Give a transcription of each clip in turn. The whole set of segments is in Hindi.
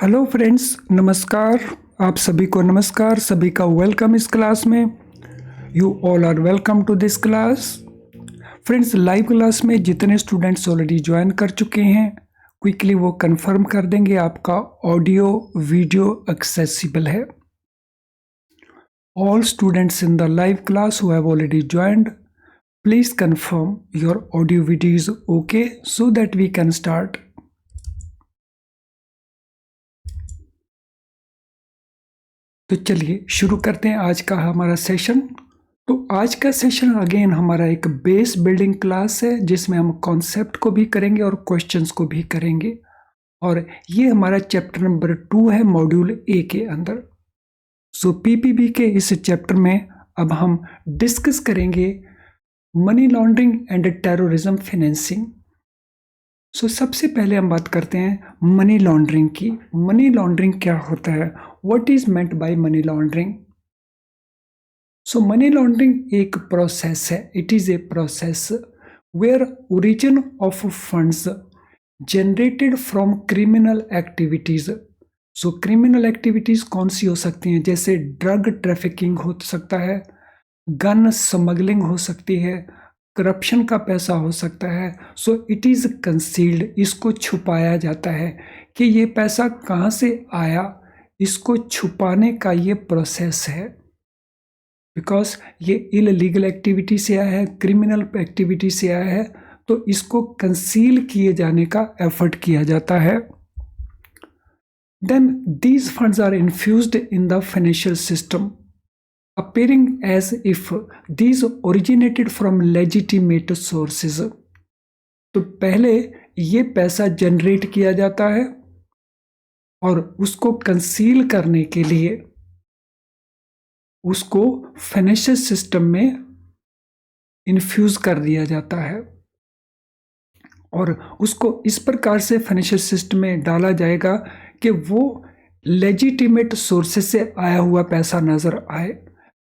हेलो फ्रेंड्स, नमस्कार। आप सभी को नमस्कार, सभी का वेलकम इस क्लास में। You all are welcome to this class. Friends, live class में जितने स्टूडेंट्स ऑलरेडी ज्वाइन कर चुके हैं, क्विकली वो कंफर्म कर देंगे आपका ऑडियो वीडियो एक्सेसिबल है। All students in the live class who have already joined, please confirm your audio video is okay so that we can start. तो चलिए शुरू करते हैं आज का हमारा सेशन। तो आज का सेशन अगेन हमारा एक बेस बिल्डिंग क्लास है जिसमें हम कॉन्सेप्ट को भी करेंगे और क्वेश्चंस को भी करेंगे। और ये हमारा चैप्टर नंबर 2 है मॉड्यूल ए के अंदर। सो पीपीबी के इस चैप्टर में अब हम डिस्कस करेंगे money laundering and terrorism financing. So सबसे पहले हम बात करते हैं मनी लॉन्ड्रिंग की। मनी लॉन्ड्रिंग क्या होता है? What is meant by money laundering? So money laundering एक प्रोसेस है। It is a process where origin of funds generated from criminal activities. So criminal activities कौन सी हो सकती हैं? जैसे ड्रग ट्रैफिकिंग हो सकता है, गन स्मगलिंग हो सकती है, करप्शन का पैसा हो सकता है। सो इट इज़ कंसील्ड, इसको छुपाया जाता है कि ये पैसा कहाँ से आया। इसको छुपाने का ये प्रोसेस है, बिकॉज ये इलीगल एक्टिविटी से आया है, क्रिमिनल एक्टिविटी से आया है, तो इसको कंसील किए जाने का एफर्ट किया जाता है। Then these funds are infused in the financial system appearing as if these originated from legitimate sources। तो पहले ये पैसा जनरेट किया जाता है और उसको कंसील करने के लिए उसको फाइनेंशियल सिस्टम में इन्फ्यूज कर दिया जाता है और उसको इस प्रकार से फाइनेंशियल सिस्टम में डाला जाएगा कि वो लेजिटिमेट सोर्सेस से आया हुआ पैसा नजर आए।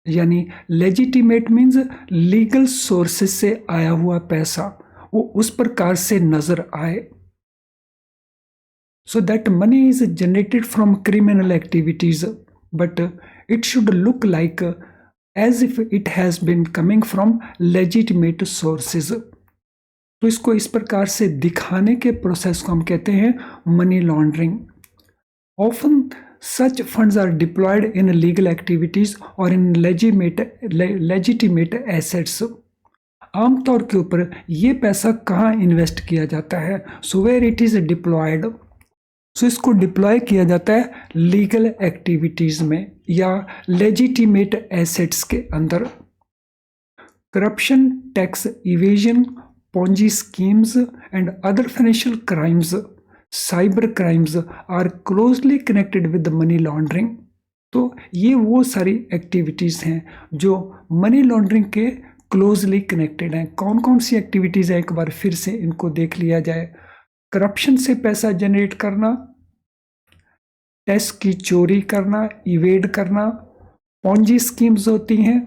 यानी लेजिटिमेट मीन्स लीगल सोर्सेस से आया हुआ पैसा वो उस प्रकार से नजर आए। So that money is generated from criminal activities but it should look like as if it has been coming from legitimate sources. तो इसको इस प्रकार से दिखाने के प्रोसेस को हम कहते हैं money laundering. Often such funds are deployed in legal activities or in legitimate assets। आमतौर के ऊपर ये पैसा कहाँ इन्वेस्ट किया जाता है? So where it is deployed, so इसको डिप्लॉय किया जाता है लीगल एक्टिविटीज में या लेजिटिमेट एसेट्स के अंदर। Corruption, tax evasion, Ponzi schemes and other financial crimes, cyber crimes are closely connected with money laundering. तो ये वो सारी एक्टिविटीज़ हैं जो मनी लॉन्ड्रिंग के क्लोजली कनेक्टेड हैं। कौन कौन सी एक्टिविटीज़ हैं, एक बार फिर से इनको देख लिया जाए। करप्शन से पैसा जनरेट करना, टैक्स की चोरी करना, इवेड करना, पोंजी स्कीम्स होती हैं।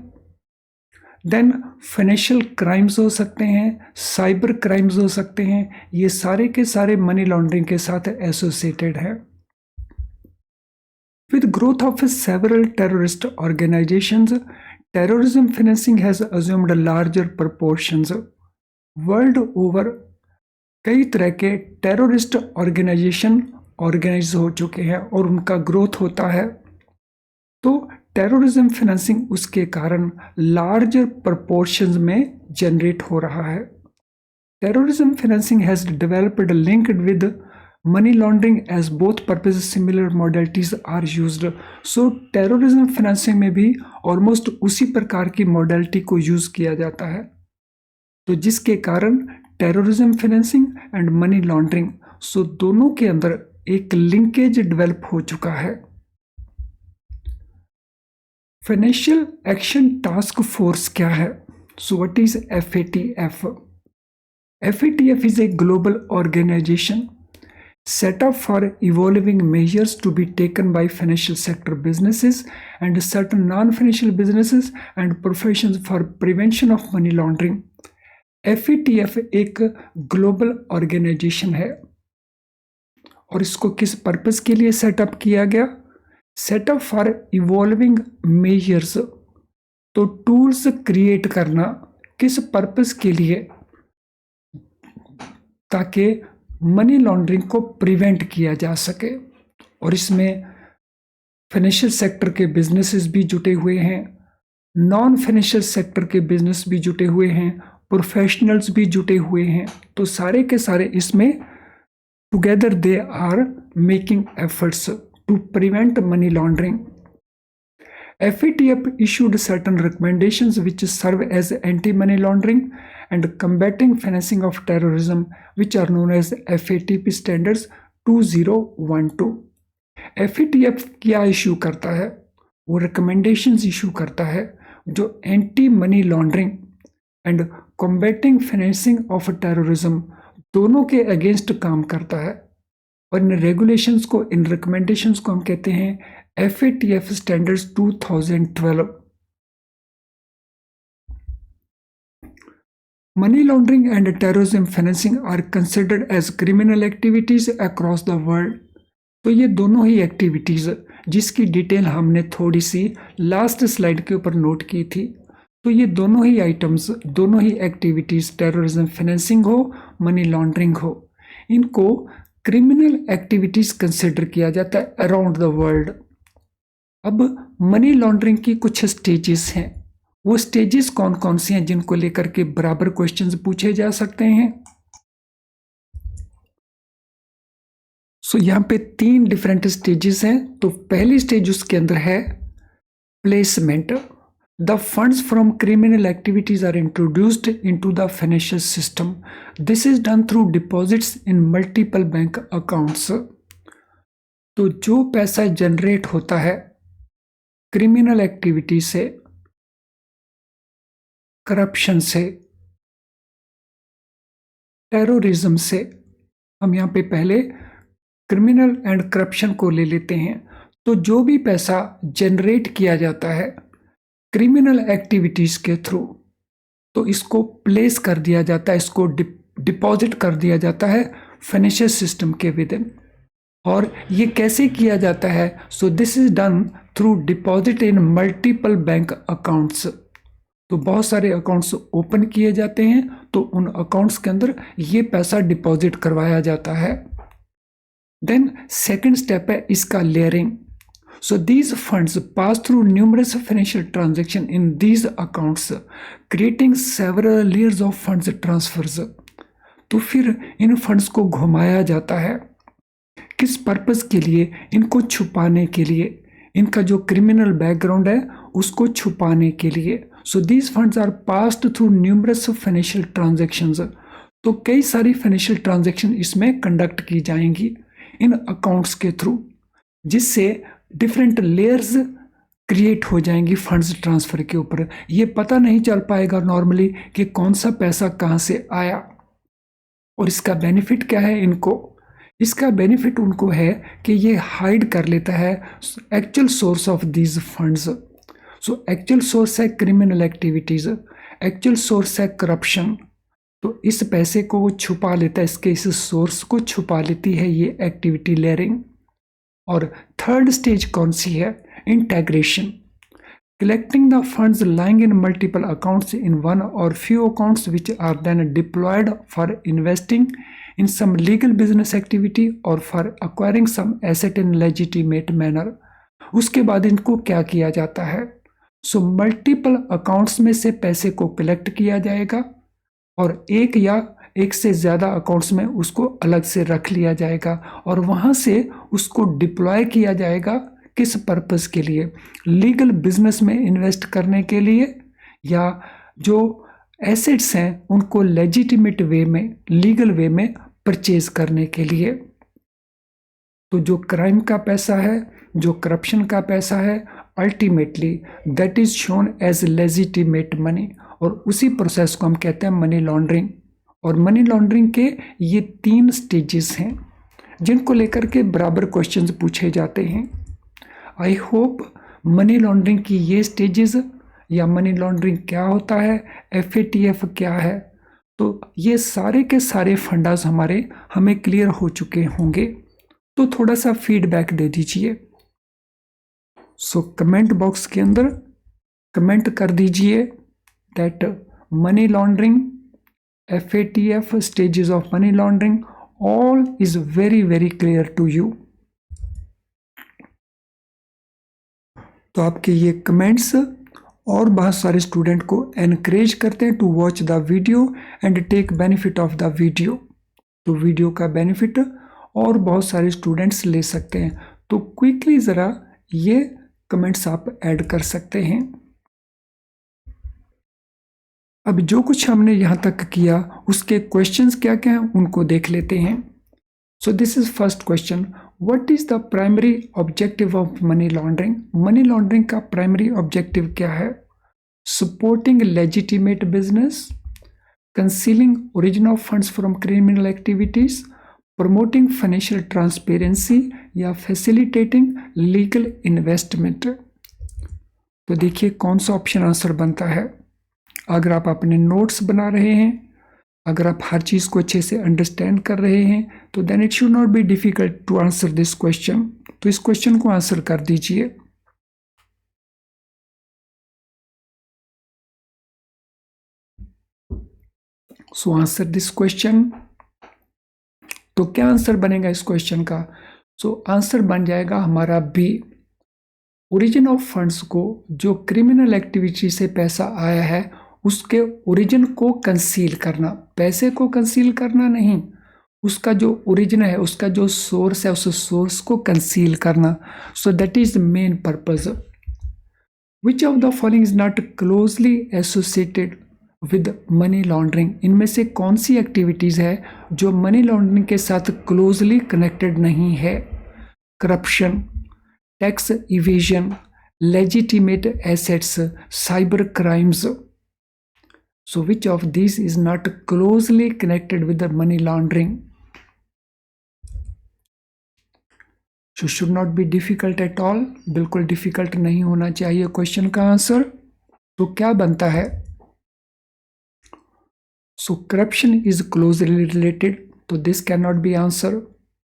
देन फाइनेंशियल क्राइम्स हो सकते हैं, साइबर क्राइम्स हो सकते हैं। ये सारे के सारे मनी लॉन्ड्रिंग के साथ एसोसिएटेड है। With growth of several terrorist organisations, terrorism financing has assumed larger proportions. World over कई तरह के टेररिस्ट ऑर्गेनाइजेशन ऑर्गेनाइज हो चुके हैं और उनका ग्रोथ होता है। तो टेररिज्म फाइनेंसिंग उसके कारण लार्जर प्रपोर्शंस में जनरेट हो रहा है। Terrorism financing has developed linked with money laundering as both purpose similar modalities are used. So terrorism financing में भी ऑलमोस्ट उसी प्रकार की मॉडलिटी को यूज किया जाता है, तो जिसके कारण terrorism financing and money laundering so दोनों के अंदर एक लिंकेज डेवलप हो चुका है। फाइनेंशियल एक्शन टास्क फोर्स क्या है? So what is FATF? FATF is a global organization set up for evolving measures to be taken by financial sector businesses and certain non-financial businesses and professions for prevention of money laundering। FATF एक ग्लोबल ऑर्गेनाइजेशन है और इसको किस पर्पस के लिए सेटअप किया गया? Setup for evolving measures. तो टूल्स क्रिएट करना किस पर्पस के लिए? ताकि मनी लॉन्ड्रिंग को प्रिवेंट किया जा सके। और इसमें फाइनेंशियल सेक्टर के बिजनेसेस भी जुटे हुए हैं, नॉन फाइनेंशियल सेक्टर के बिजनेस भी जुटे हुए हैं, प्रोफेशनल्स भी जुटे हुए हैं। तो सारे के सारे इसमें together they are making efforts to prevent money laundering. FATF issued certain recommendations which serve as anti-money laundering and combating financing of terrorism, which are known as FATF standards 2012। FATF क्या इशू करता है? वो रिकमेंडेशंस इशू करता है जो anti money laundering and combating financing of terrorism दोनों के अगेंस्ट काम करता है। और इन रेगुलेशंस को, इन रिकमेंडेशंस को हम कहते हैं FATF standards 2012। Money laundering and terrorism financing are considered as criminal activities across the world। तो ये दोनों ही एक्टिविटीज जिसकी डिटेल हमने थोड़ी सी लास्ट स्लाइड के ऊपर नोट की थी, तो ये दोनों ही आइटम्स, दोनों ही एक्टिविटीज, टेररिज्म फाइनेंसिंग हो, मनी लॉन्ड्रिंग हो, इनको क्रिमिनल एक्टिविटीज कंसिडर किया जाता है अराउंड द वर्ल्ड। अब मनी लॉन्ड्रिंग की कुछ स्टेजेस हैं। वो स्टेजेस कौन कौन से हैं जिनको लेकर के बराबर क्वेश्चंस पूछे जा सकते हैं? यहाँ पे 3 डिफरेंट स्टेजेस हैं। तो पहली स्टेज उसके अंदर है placement. The funds from criminal activities are introduced into the financial system. This is done through deposits in multiple bank accounts. तो जो पैसा जनरेट होता है क्रिमिनल एक्टिविटी से, करप्शन से, टेररिज्म से, हम यहाँ पे पहले क्रिमिनल एंड करप्शन को ले लेते हैं। तो जो भी पैसा जनरेट किया जाता है क्रिमिनल एक्टिविटीज के थ्रू, तो इसको प्लेस कर दिया जाता है, इसको डिपॉजिट कर दिया जाता है फाइनेंशियल सिस्टम के विद इन। और ये कैसे किया जाता है? So this is done through deposit in multiple bank accounts. तो बहुत सारे अकाउंट्स ओपन किए जाते हैं, तो उन अकाउंट्स के अंदर ये पैसा डिपॉजिट करवाया जाता है। देन सेकंड स्टेप है इसका layering. So these funds pass through numerous financial transaction in these accounts, creating several layers of funds transfers. तो फिर इन फंड्स को घुमाया जाता है किस पर्पस के लिए? इनको छुपाने के लिए, इनका जो क्रिमिनल बैकग्राउंड है उसको छुपाने के लिए। So these funds are passed through numerous financial transactions. तो कई सारी फाइनेंशियल ट्रांजैक्शन इसमें कंडक्ट की जाएंगी इन अकाउंट्स के थ्रू, जिससे डिफरेंट लेयर्स क्रिएट हो जाएंगी फंड्स ट्रांसफर के ऊपर। ये पता नहीं चल पाएगा नॉर्मली कि कौन सा पैसा कहाँ से आया। और इसका बेनिफिट क्या है इनको? इसका बेनिफिट उनको है कि ये हाइड कर लेता है actual source of these funds. So actual source है क्रिमिनल एक्टिविटीज, एक्चुअल सोर्स है करप्शन। तो इस पैसे को वो छुपा लेता है, इसके इस सोर्स को छुपा लेती है ये एक्टिविटी लेयरिंग। और थर्ड स्टेज कौन सी है? Integration. Collecting the funds lying in multiple accounts in one or few accounts which are then deployed for investing in some legal business activity or for acquiring some asset in legitimate manner। उसके बाद इनको क्या किया जाता है? सो मल्टीपल अकाउंट्स में से पैसे को कलेक्ट किया जाएगा और एक या एक से ज़्यादा अकाउंट्स में उसको अलग से रख लिया जाएगा और वहाँ से उसको डिप्लॉय किया जाएगा। किस पर्पस के लिए? लीगल बिजनेस में इन्वेस्ट करने के लिए, या जो एसेट्स हैं उनको लेजिटिमेट वे में, लीगल वे में परचेज करने के लिए। तो जो क्राइम का पैसा है, जो करप्शन का पैसा है, ultimately that is shown as legitimate money, और उसी प्रोसेस को हम कहते हैं मनी लॉन्ड्रिंग। और मनी लॉन्ड्रिंग के ये 3 स्टेजेस हैं जिनको लेकर के बराबर क्वेश्चंस पूछे जाते हैं। आई होप मनी लॉन्ड्रिंग की ये स्टेजेस, या मनी लॉन्ड्रिंग क्या होता है, FATF क्या है, तो ये सारे के सारे फंडास हमें क्लियर हो चुके होंगे। तो थोड़ा सा फीडबैक दे दीजिए। सो कमेंट बॉक्स के अंदर कमेंट कर दीजिए that money laundering, FATF, stages of money laundering, all is very very clear to you. तो आपके ये कमेंट्स और बहुत सारे स्टूडेंट को एनकरेज करते हैं to watch the video and take benefit of the video. तो वीडियो का बेनिफिट और बहुत सारे स्टूडेंट्स ले सकते हैं। तो क्विकली ज़रा ये कमेंट्स आप ऐड कर सकते हैं। अब जो कुछ हमने यहाँ तक किया उसके क्वेश्चंस क्या क्या हैं उनको देख लेते हैं। So this is first question, what is the primary objective of money laundering? Money laundering का प्राइमरी ऑब्जेक्टिव क्या है? Supporting legitimate business, concealing origin of funds from criminal activities, promoting financial transparency या फैसिलिटेटिंग लीगल इन्वेस्टमेंट। तो देखिए कौन सा ऑप्शन आंसर बनता है। अगर आप अपने नोट्स बना रहे हैं, अगर आप हर चीज़ को अच्छे से अंडरस्टैंड कर रहे हैं, तो then it should not be difficult to answer this question. तो इस क्वेश्चन को आंसर कर दीजिए। So answer this question. तो क्या आंसर बनेगा इस क्वेश्चन का? सो आंसर बन जाएगा हमारा बी। ओरिजिन ऑफ फंड्स को, जो क्रिमिनल एक्टिविटी से पैसा आया है उसके ओरिजिन को कंसील करना, पैसे को कंसील करना नहीं, उसका जो ओरिजिन है, उसका जो सोर्स है, उस सोर्स को कंसील करना। So that is the main purpose. Which of the following is not closely associated with money laundering? इनमें से कौन सी एक्टिविटीज है जो मनी लॉन्ड्रिंग के साथ क्लोजली कनेक्टेड नहीं है? Corruption, tax evasion, legitimate assets, cyber crimes. So which of these is not closely connected with the money laundering? So should not be difficult at all, बिल्कुल difficult नहीं होना चाहिए क्वेश्चन का आंसर। तो क्या बनता है? So corruption is closely related, तो this cannot be answer.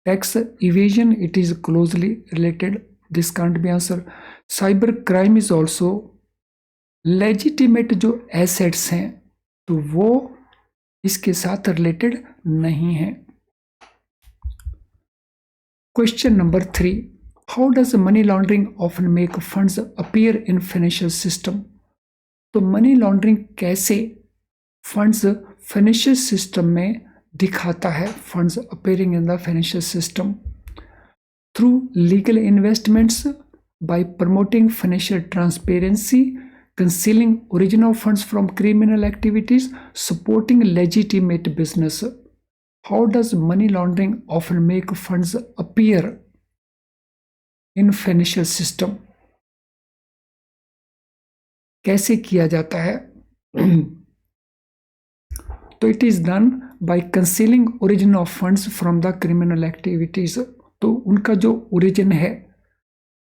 Tax evasion, it is closely related, this can't be answer. Cyber crime is also. Legitimate जो assets हैं तो वो इसके साथ रिलेटेड नहीं है। Question number 3, how does money laundering often make funds appear in financial system? तो मनी लॉन्ड्रिंग कैसे फंड्स फाइनेंशियल सिस्टम में दिखाता है? Funds appearing in the financial system through legal investments, bye promoting financial transparency, concealing origin of funds from criminal activities, supporting legitimate business. How does money laundering often make funds appear in financial system? कैसे किया जाता है? तो it is done by concealing origin of funds from the criminal activities. तो उनका जो origin है,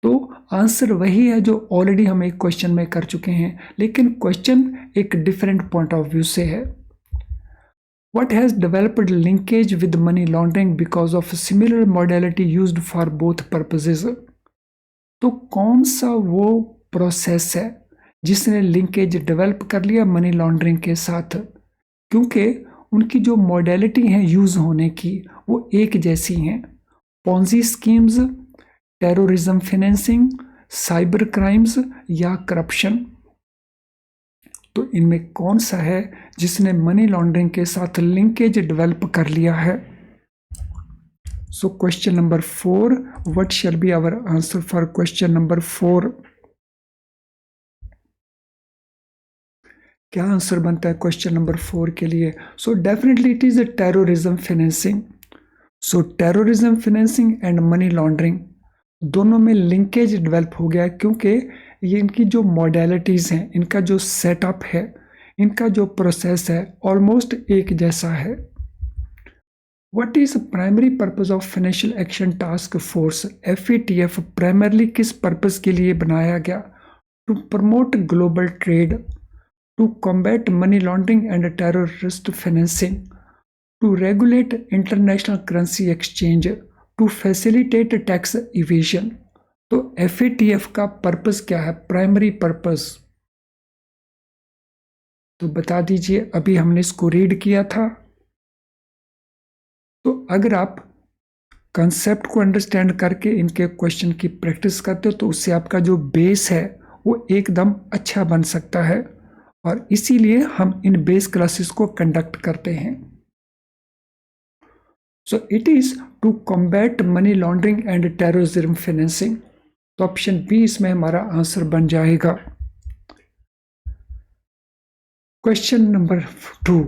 तो आंसर वही है जो ऑलरेडी हम एक क्वेश्चन में कर चुके हैं, लेकिन क्वेश्चन एक डिफरेंट पॉइंट ऑफ व्यू से है। What has developed linkage with money laundering because of similar modality used for both purposes? तो कौन सा वो प्रोसेस है जिसने लिंकेज डेवलप कर लिया मनी लॉन्ड्रिंग के साथ? क्योंकि उनकी जो मॉडलिटी है यूज होने की वो एक जैसी हैं। Ponzi schemes, terrorism financing, cyber crimes या करप्शन। तो इनमें कौन सा है जिसने मनी लॉन्ड्रिंग के साथ लिंकेज डेवलप कर लिया है? So question number 4, what shall be our answer for question number 4? क्या आंसर बनता है क्वेश्चन नंबर 4 के लिए? So definitely it is terrorism financing. So terrorism financing and money laundering दोनों में लिंकेज डेवलप हो गया, क्योंकि ये इनकी जो मॉडलिटीज़ हैं, इनका जो सेटअप है, इनका जो प्रोसेस है ऑलमोस्ट एक जैसा है। What is primary purpose of financial action task force? FATF primarily किस पर्पस के लिए बनाया गया? To promote global trade, to combat money laundering and terrorist financing, to regulate international currency exchange, to facilitate tax evasion. तो FATF का पर्पस क्या है, प्राइमरी पर्पस, तो बता दीजिए। अभी हमने इसको रीड किया था। तो अगर आप कंसेप्ट को अंडरस्टैंड करके इनके क्वेश्चन की प्रैक्टिस करते हो तो उससे आपका जो बेस है वो एकदम अच्छा बन सकता है, और इसीलिए हम इन बेस क्लासेस को कंडक्ट करते हैं। So it is to combat money laundering and terrorism financing. तो ऑप्शन बी इसमें हमारा आंसर बन जाएगा। Question number 2,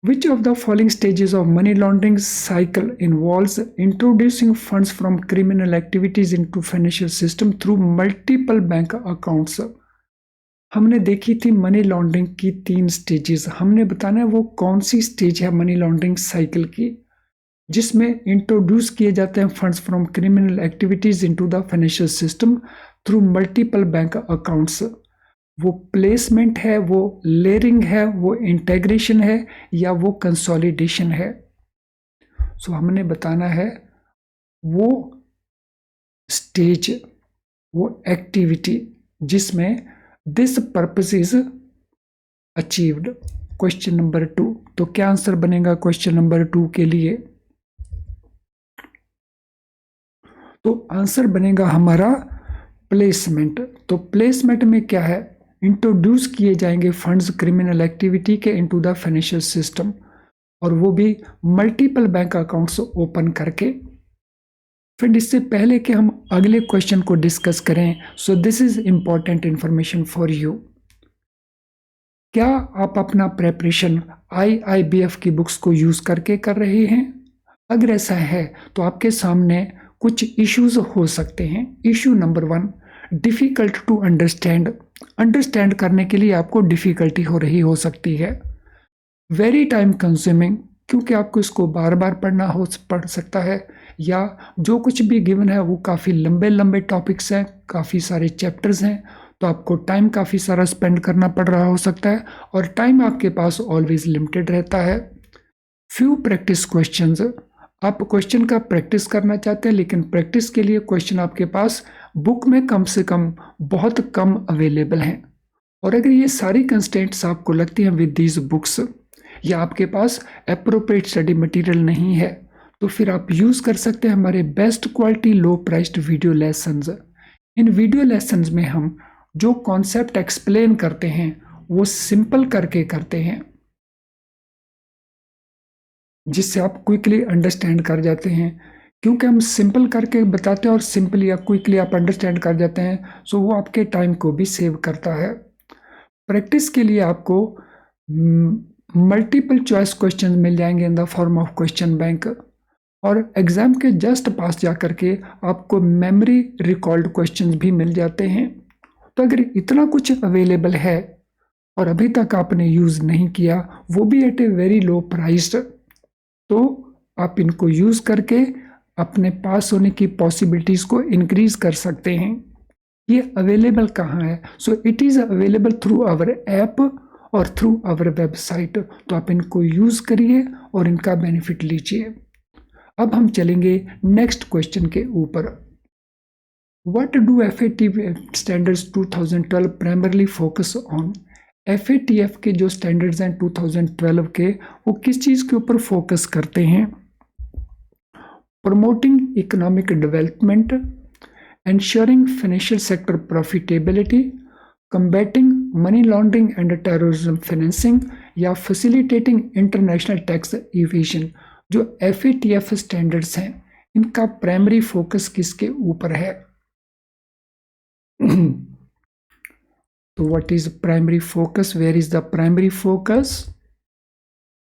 which of the following stages of money laundering cycle involves introducing funds from criminal activities into financial system through multiple bank accounts? हमने देखी थी मनी लॉन्ड्रिंग की 3 स्टेजेस। हमने बताना है वो कौन सी स्टेज है मनी लॉन्ड्रिंग साइकिल की, जिसमें इंट्रोड्यूस किए जाते हैं funds from criminal activities into the financial system through multiple bank accounts. वो प्लेसमेंट है, वो लेयरिंग है, वो इंटेग्रेशन है, या वो कंसोलिडेशन है। सो हमने बताना है वो स्टेज, वो एक्टिविटी जिसमें this purpose is achieved. Question number 2, तो क्या आंसर बनेगा क्वेश्चन नंबर 2 के लिए? तो आंसर बनेगा हमारा प्लेसमेंट। तो प्लेसमेंट में क्या है, इंट्रोड्यूस किए जाएंगे फंड्स क्रिमिनल एक्टिविटी के इनटू द फाइनेंशियल सिस्टम, और वो भी मल्टीपल बैंक अकाउंट्स ओपन करके। फिर इससे पहले कि हम अगले क्वेश्चन को डिस्कस करें, so this is important information for you. क्या आप अपना प्रेपरेशन IIBF की बुक्स को यूज करके कर रहे हैं? अगर ऐसा है तो आपके सामने कुछ इश्यूज हो सकते हैं। Issue number 1, difficult to understand करने के लिए आपको डिफिकल्टी हो रही हो सकती है। वेरी टाइम कंज्यूमिंग, क्योंकि आपको इसको बार बार पढ़ सकता है, या जो कुछ भी गिवन है वो काफ़ी लंबे टॉपिक्स हैं, काफ़ी सारे चैप्टर्स हैं, तो आपको टाइम काफ़ी सारा स्पेंड करना पड़ रहा हो सकता है, और टाइम आपके पास ऑलवेज लिमिटेड रहता है। फ्यू प्रैक्टिस क्वेश्चंस, आप क्वेश्चन का प्रैक्टिस करना चाहते हैं, लेकिन प्रैक्टिस के लिए क्वेश्चन आपके पास बुक में कम से कम बहुत कम अवेलेबल हैं। और अगर ये सारी कंस्टेंट्स आपको लगती हैं विद दीज बुक्स, या आपके पास अप्रोप्रिएट स्टडी मटेरियल नहीं है, तो फिर आप यूज़ कर सकते हैं हमारे best quality low priced video lessons. इन वीडियो लेसन्स में हम जो कॉन्सेप्ट एक्सप्लेन करते हैं वो सिंपल करके करते हैं, जिससे आप क्विकली अंडरस्टैंड कर जाते हैं। क्योंकि हम सिंपल करके बताते हैं और सिंपली या क्विकली आप अंडरस्टैंड कर जाते हैं, सो वो आपके टाइम को भी सेव करता है। प्रैक्टिस के लिए आपको मल्टीपल चॉइस क्वेश्चन मिल जाएंगे in the form of question bank, और एग्जाम के जस्ट पास जा करके आपको मेमोरी रिकॉल्ड क्वेश्चंस भी मिल जाते हैं। तो अगर इतना कुछ अवेलेबल है और अभी तक आपने यूज़ नहीं किया, वो भी at a very low price, तो आप इनको यूज़ करके अपने पास होने की पॉसिबिलिटीज़ को इंक्रीज कर सकते हैं। ये अवेलेबल कहाँ है? So it is available through our app और थ्रू आवर वेबसाइट। तो आप इनको यूज़ करिए और इनका बेनिफिट लीजिए। अब हम चलेंगे नेक्स्ट क्वेश्चन के ऊपर। What do FATF standards 2012 primarily focus on? FATF के जो स्टैंडर्ड्स हैं 2012 के, वो किस चीज़ के ऊपर फोकस करते हैं? Promoting economic development, ensuring financial sector profitability, combating money laundering and terrorism financing, या facilitating international tax evasion। जो FATF स्टैंडर्ड्स हैं इनका प्राइमरी फोकस किसके ऊपर है? तो what is primary focus, where is the primary focus?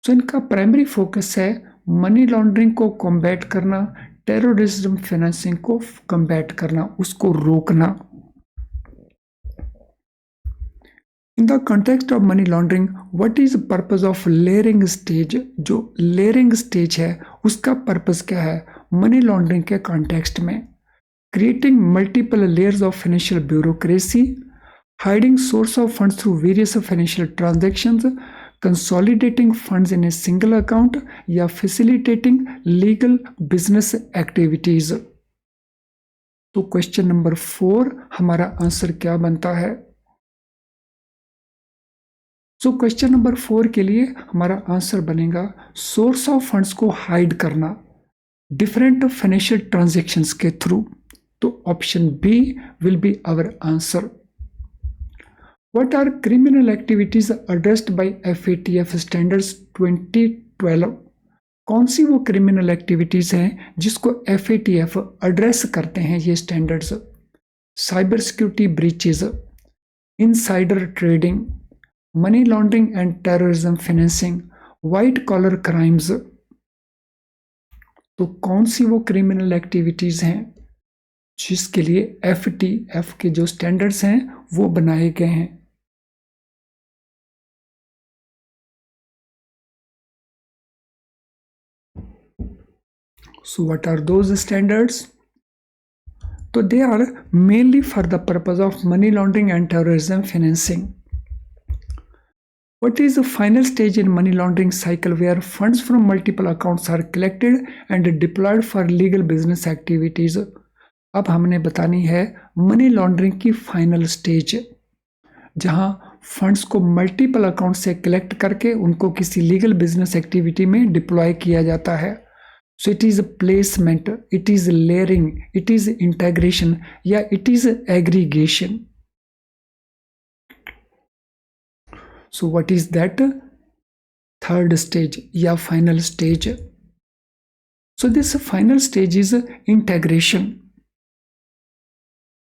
So इनका प्राइमरी फोकस है मनी लॉन्ड्रिंग को कॉम्बैट करना, टेररिज्म फाइनेंसिंग को कॉम्बैट करना, उसको रोकना। In the context of money laundering, what is purpose of layering stage? जो लेयरिंग स्टेज है उसका पर्पस क्या है मनी लॉन्ड्रिंग के कॉन्टेक्स्ट में? Creating multiple layers of financial bureaucracy, hiding source of funds through various financial transactions, consolidating funds in a single account या फैसिलिटेटिंग लीगल बिजनेस एक्टिविटीज। तो क्वेश्चन नंबर 4 हमारा आंसर क्या बनता है? सो क्वेश्चन नंबर 4 के लिए हमारा आंसर बनेगा सोर्स ऑफ फंड्स को हाइड करना डिफरेंट फाइनेंशियल ट्रांजैक्शंस के थ्रू। तो option B will be our answer. What are criminal activities addressed by FATF standards 2012? कौन सी वो क्रिमिनल एक्टिविटीज हैं जिसको FATF एड्रेस करते हैं ये standards? Cyber security breaches, insider trading, money laundering and terrorism financing, white collar crimes. तो कौन सी वो क्रिमिनल एक्टिविटीज हैं जिसके लिए FATF के जो स्टैंडर्ड्स हैं वो बनाए गए हैं? So what are those standards? So they are mainly for the purpose of money laundering and terrorism financing. What is the final stage in money laundering cycle where funds from multiple accounts are collected and deployed for legal business activities? अब हमने बतानी है मनी लॉन्ड्रिंग की फाइनल स्टेज, जहां फंड्स को मल्टीपल अकाउंट से कलेक्ट करके उनको किसी लीगल बिजनेस एक्टिविटी में डिप्लॉय किया जाता है। So it is placement, it is layering, it is integration या it is aggregation. So what is that? Third stage या final stage. So this final stage is integration.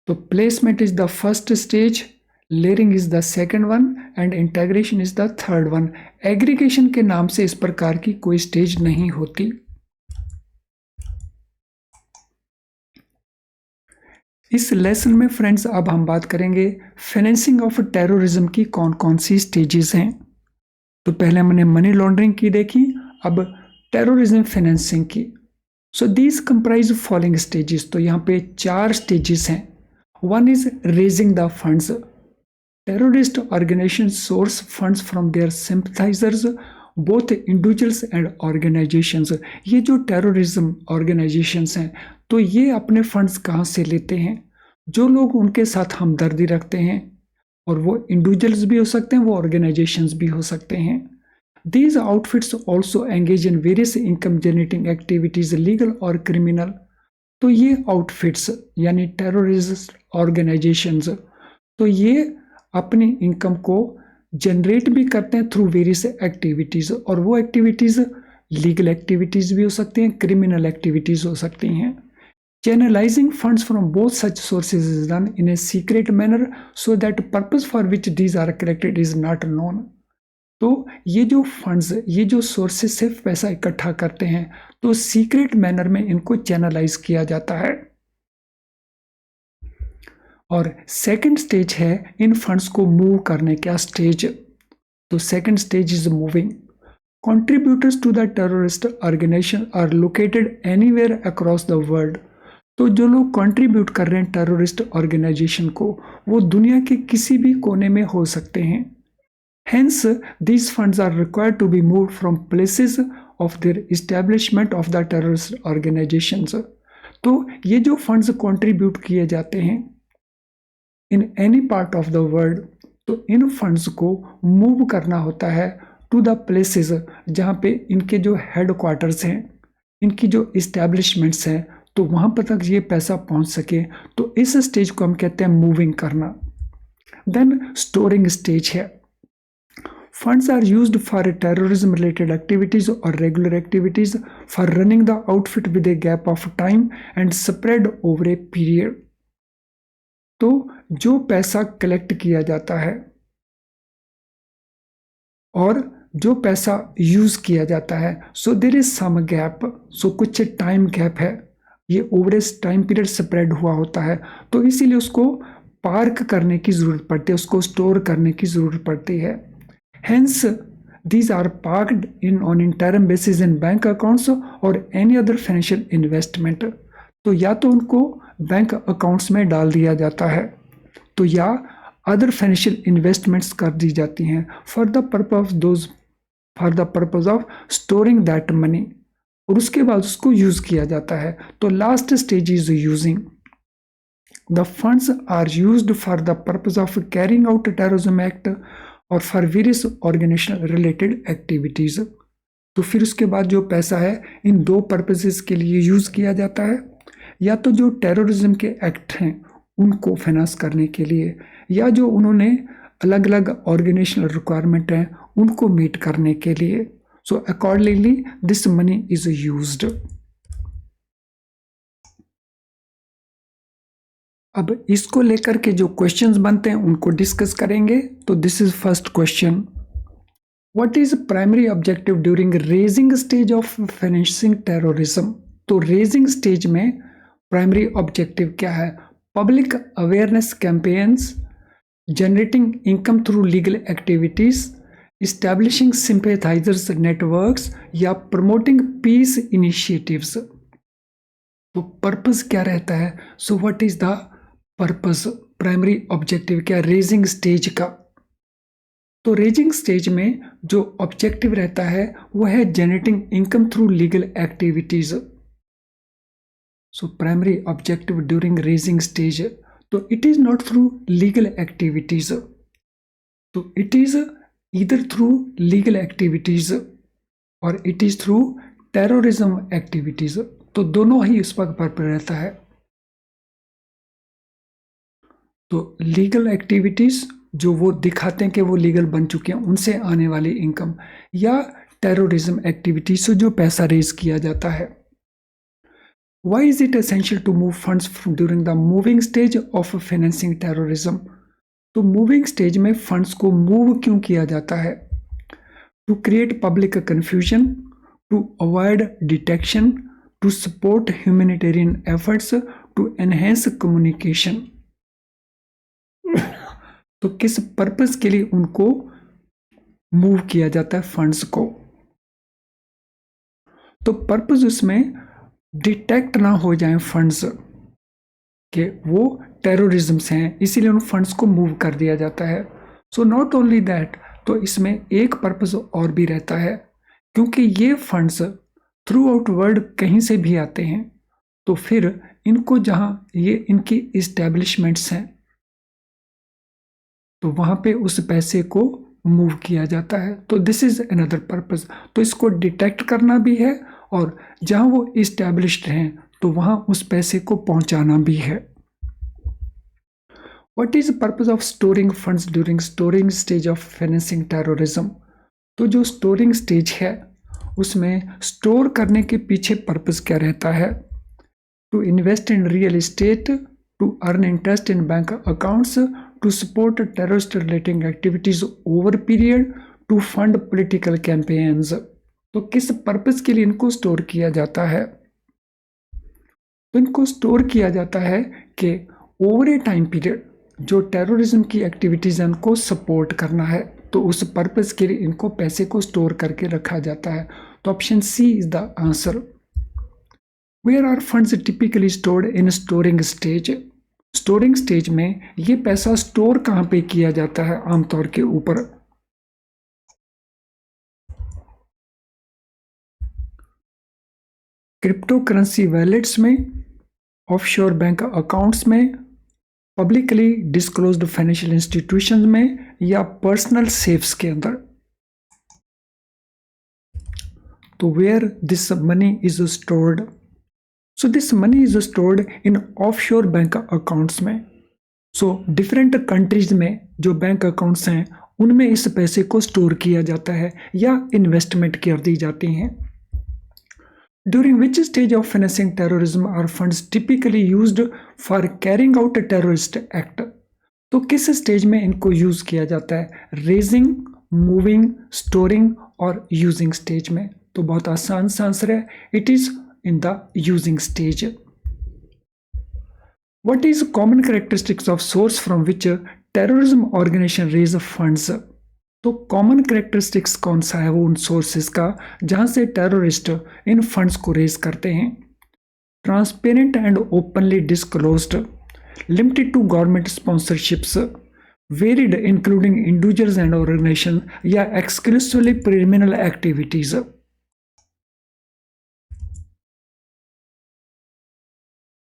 So placement is the first stage, layering is the second one and integration is the third one. Aggregation के नाम से इस प्रकार की कोई स्टेज नहीं होती। इस लेसन में फ्रेंड्स अब हम बात करेंगे फाइनेंसिंग ऑफ टेररिज्म की कौन कौन सी स्टेजेस हैं। तो पहले हमने मनी लॉन्ड्रिंग की देखी, अब टेररिज्म फाइनेंसिंग की। So these comprise following stages. तो यहाँ पे 4 स्टेजेस हैं। One is raising the funds. Terrorist organisation source funds from their sympathisers both individuals and organisations. ये जो टेररिज्म ऑर्गेनाइजेशंस हैं तो ये अपने फंड्स कहाँ से लेते हैं? जो लोग उनके साथ हमदर्दी रखते हैं, और वो इंडिविजुअल्स भी हो सकते हैं, वो ऑर्गेनाइजेशंस भी हो सकते हैं। These outfits also engage in various income generating activities legal और क्रिमिनल। तो ये आउटफिट्स यानी टेररिस्ट ऑर्गेनाइजेशंस, तो ये अपनी इनकम को जनरेट भी करते हैं थ्रू वेरियस एक्टिविटीज, और वो एक्टिविटीज लीगल एक्टिविटीज भी हो सकती हैं, क्रिमिनल एक्टिविटीज हो सकती हैं। Channelizing funds from both such sources is done in a secret manner so that purpose for which these are collected is not known. तो ये जो फंड्स, ये जो सोर्सेस से पैसा इकट्ठा करते हैं तो सीक्रेट मैनर में इनको चैनलाइज किया जाता है। और सेकंड स्टेज है इन फंड्स को मूव करने का स्टेज। तो second stage is moving. Contributors to the terrorist organization are located anywhere across the world. तो जो लोग कंट्रीब्यूट कर रहे हैं टेररिस्ट ऑर्गेनाइजेशन को, वो दुनिया के किसी भी कोने में हो सकते हैं। Hence these funds are required to be moved from places of their establishment of the terrorist organisations. तो ये जो फंड्स कंट्रीब्यूट किए जाते हैं in any part of the world, तो इन फंड्स को मूव करना होता है टू द प्लेसेस जहाँ पे इनके जो हेड क्वार्टर्स हैं, इनकी जो इस्टेब्लिशमेंट्स हैं, तो वहाँ पर तक ये पैसा पहुँच सके। तो इस स्टेज को हम कहते हैं मूविंग करना। देन स्टोरिंग स्टेज है। Funds are used for terrorism related activities और regular activities for running the outfit with a gap of time and spread over a period. तो जो पैसा कलेक्ट किया जाता है और जो पैसा यूज किया जाता है, so there is some gap, so कुछ टाइम गैप है, ये ओवरेज टाइम पीरियड स्प्रेड हुआ होता है, तो इसीलिए उसको पार्क करने की जरूरत पड़ती है, उसको स्टोर करने की जरूरत पड़ती है। Hence these are parked in on interim basis in bank accounts और एनी अदर फाइनेंशियल इन्वेस्टमेंट। तो या तो उनको बैंक अकाउंट्स में डाल दिया जाता है, तो या अदर फाइनेंशियल इन्वेस्टमेंट्स कर दी जाती हैं for the purpose of those for the purpose of storing that money, और उसके बाद उसको यूज किया जाता है। तो last stage is using. The funds are used for the purpose of carrying out terrorism act और for various organisation related activities. तो फिर उसके बाद जो पैसा है इन दो पर्पजेस के लिए यूज किया जाता है, या तो जो टेररिज्म के एक्ट हैं उनको फाइनेंस करने के लिए, या जो उन्होंने अलग अलग ऑर्गेनाइजेशनल रिक्वायरमेंट हैं उनको मीट करने के लिए। So accordingly this money is used. अब इसको लेकर के जो क्वेश्चंस बनते हैं उनको डिस्कस करेंगे। तो this is first question, what is primary objective during raising stage of financing terrorism. तो रेजिंग स्टेज में प्राइमरी ऑब्जेक्टिव क्या है? Public awareness campaigns, generating income through legal activities, establishing sympathisers networks, या प्रमोटिंग पीस इनिशिएटिव्स। तो पर्पस क्या रहता है? So what is the purpose, primary objective क्या रेजिंग स्टेज का? तो रेजिंग स्टेज में जो ऑब्जेक्टिव रहता है वो है generating income through legal activities. So primary objective during raising stage, तो it is not through legal activities, तो it is either through legal activities और it is through terrorism activities. तो दोनों ही इस पर रहता है। तो लीगल एक्टिविटीज जो वो दिखाते हैं कि वो लीगल बन चुके हैं उनसे आने वाली इनकम, या टेररिज्म एक्टिविटीज से जो पैसा रेज किया जाता है। Why is it essential to move funds during the moving stage of financing terrorism? तो मूविंग स्टेज में फंड्स को मूव क्यों किया जाता है? To create public confusion, to avoid detection, to support humanitarian efforts, to enhance communication. तो किस पर्पस के लिए उनको मूव किया जाता है फंड्स को? तो पर्पस उसमें डिटेक्ट ना हो जाए फंड्स के वो टेररिज्म से हैं, इसीलिए उन फंड्स को मूव कर दिया जाता है। सो नॉट ओनली दैट, तो इसमें एक पर्पस और भी रहता है, क्योंकि ये फंड्स थ्रू आउट वर्ल्ड कहीं से भी आते हैं, तो फिर इनको जहां ये इनकी इस्टेब्लिशमेंट्स हैं तो वहां पे उस पैसे को मूव किया जाता है। तो दिस इज अनदर पर्पस। तो इसको डिटेक्ट करना भी है और जहां वो इस्टेब्लिश्ड हैं तो वहां उस पैसे को पहुंचाना भी है। What is purpose of storing funds during storing stage of financing terrorism? तो जो स्टोरिंग स्टेज है उसमें स्टोर करने के पीछे पर्पस क्या रहता है? To invest in real estate, to earn interest in bank accounts, to support terrorist relating activities over period, to fund political campaigns. तो किस पर्पस के लिए इनको स्टोर किया जाता है? तो इनको स्टोर किया जाता है कि ओवर ए टाइम पीरियड जो टेररिज्म की एक्टिविटीज हैं उनको सपोर्ट करना है, तो उस पर्पस के लिए इनको पैसे को स्टोर करके रखा जाता है। तो option C is the answer. Where are funds typically stored in storing stage? Storing stage में ये पैसा स्टोर कहाँ पे किया जाता है आमतौर के ऊपर? क्रिप्टो करेंसी वैलेट्स में, ऑफशोर बैंक अकाउंट्स में, पब्लिकली डिस्क्लोज्ड फाइनेंशियल इंस्टीट्यूशंस में, या पर्सनल सेफ्स के अंदर। तो where this money is stored? So this money is stored in offshore bank accounts में। सो डिफरेंट कंट्रीज में जो बैंक अकाउंट्स हैं उनमें इस पैसे को स्टोर किया जाता है या इन्वेस्टमेंट कर दी जाती हैं। During which stage of financing terrorism are funds typically used for carrying out a terrorist act? तो किस स्टेज में इनको यूज किया जाता है? रेजिंग, मूविंग, स्टोरिंग और यूजिंग स्टेज में। तो बहुत आसान सा आंसर है, it is in the using stage. What is common characteristics of source from which terrorism organization raise funds? तो कॉमन करेक्टरिस्टिक्स कौन सा है वो उन सोर्सेज का जहां से टेररिस्ट इन फंड्स को रेज करते हैं? Transparent and openly disclosed, limited to government sponsorships, varied including individuals and organization या exclusively criminal activities.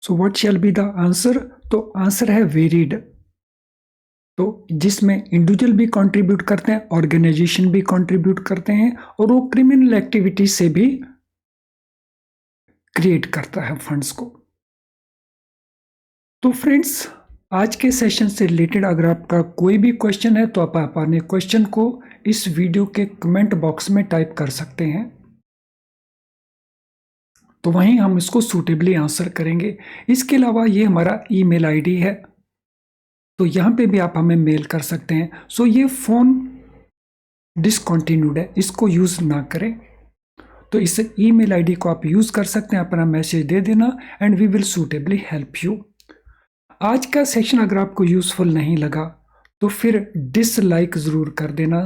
So what shall be the answer? तो आंसर है वेरिड। तो जिसमें इंडिविजुअल भी कंट्रीब्यूट करते हैं, ऑर्गेनाइजेशन भी कंट्रीब्यूट करते हैं और वो क्रिमिनल एक्टिविटी से भी क्रिएट करता है फंड्स को। तो फ्रेंड्स, आज के सेशन से रिलेटेड अगर आपका कोई भी क्वेश्चन है तो आप अपने क्वेश्चन को इस वीडियो के कमेंट बॉक्स में टाइप कर सकते हैं, तो वहीं हम इसको सूटेबली आंसर करेंगे। इसके अलावा ये हमारा ईमेल आईडी है, तो यहाँ पे भी आप हमें मेल कर सकते हैं। सो ये फ़ोन डिसकंटिन्यूड है, इसको यूज़ ना करें। तो इस ईमेल आईडी को आप यूज़ कर सकते हैं, अपना मैसेज दे देना and we will suitably help you. आज का सेशन अगर आपको यूज़फुल नहीं लगा तो फिर डिसलाइक ज़रूर कर देना,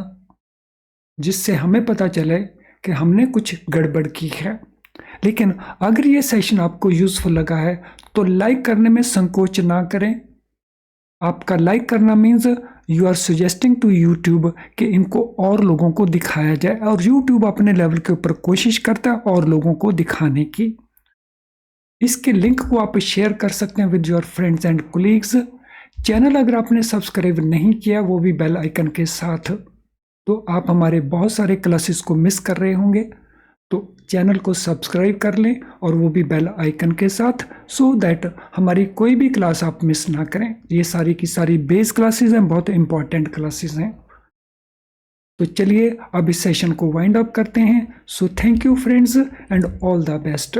जिससे हमें पता चले कि हमने कुछ गड़बड़ की है। लेकिन अगर ये सेशन आपको यूज़फुल लगा है तो लाइक करने में संकोच ना करें। आपका लाइक करना means you are suggesting to YouTube कि इनको और लोगों को दिखाया जाए, और यूट्यूब अपने लेवल के ऊपर कोशिश करता है और लोगों को दिखाने की। इसके लिंक को आप शेयर कर सकते हैं with your friends and colleagues. Channel अगर आपने सब्सक्राइब नहीं किया, वो भी बेल आइकन के साथ, तो आप हमारे बहुत सारे क्लासेस को मिस कर रहे होंगे। तो चैनल को सब्सक्राइब कर लें और वो भी बेल आइकन के साथ, सो दैट हमारी कोई भी क्लास आप मिस ना करें। ये सारी की सारी बेस क्लासेस हैं, बहुत इंपॉर्टेंट क्लासेस हैं। तो चलिए अब इस सेशन को वाइंड अप करते हैं। So thank you friends and all the best.